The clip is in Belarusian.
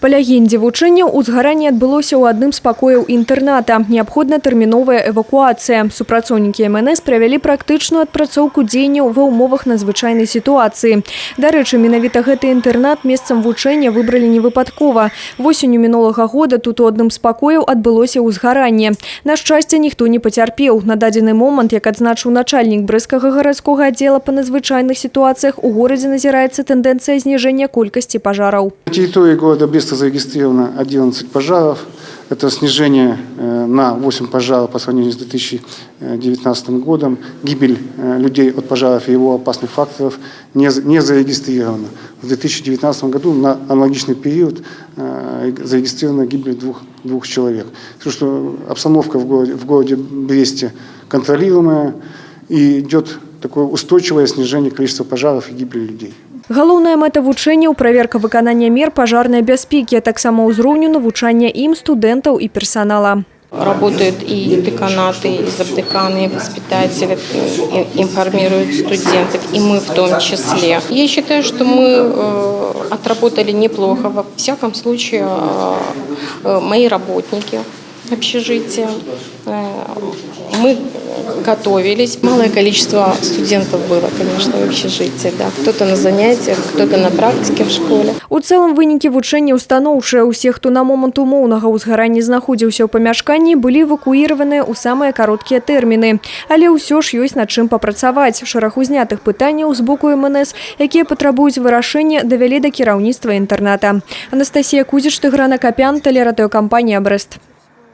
Па легендзе вучэнняў узгаранне адбылося ў адным з пакояў інтэрната. Неабходна тэрміновая эвакуацыя. Супрацоўнікі МНС правялі практычную адпрацоўку дзеянняў ва ўмовах надзвычайнай сітуацыі. Дарэчы, менавіта гэты інтэрнат месцам вучэння выбралі не выпадкова. Восенню мінулага года тут у адным з пакояў адбылося ўзгаранне. На шчасце, ніхто не пацярпеў. На дадзены момант, як адзначыў начальнік брэсцкага гарадскога аддзела па надзвычайных сітуацыях, у горадзе назіраецца тэндэнцыя зніжэння колькасці пажараў. На территории города Бреста зарегистрировано 11 пожаров. Это снижение на 8 пожаров по сравнению с 2019 годом. Гибель людей от пожаров и его опасных факторов не зарегистрирована. В 2019 году на аналогичный период зарегистрирована гибель двух человек. Потому что обстановка в городе Бресте контролируемая и идет такое устойчивое снижение количества пожаров и гибели людей. Галоўная мэта вучэнняў – праверка выканання мер пажарнай бяспекі, а таксама ўзроўню навучання ім студэнтаў і персонала. Работают и деканаты, и завдеканы, и воспитатели, информируют студентов, и мы в том числе. Я считаю, что мы отработали неплохо. Во всяком случае, мои работники общежития, мы готовились. Малое количество студентов было, конечно, в общежитии. Да. Кто-то на занятиях, кто-то на практике в школе. У цэлым вынікі вучэння ўстаноўчыя. Усе, хто на момант умоўнага ўзгарання знаходзіўся ў памяшканні, былі эвакуіраваныя ў самыя кароткія тэрміны. Але ўсё ж ёсць над чым папрацаваць. Шэраг узнятых пытанняў з боку МНС, якія патрабуюць вырашэння, давялі да кіраўніцтва інтэрната. Анастасія Кузіч, Тыгран Акапян, тэлерадыёкампанія «Брэст».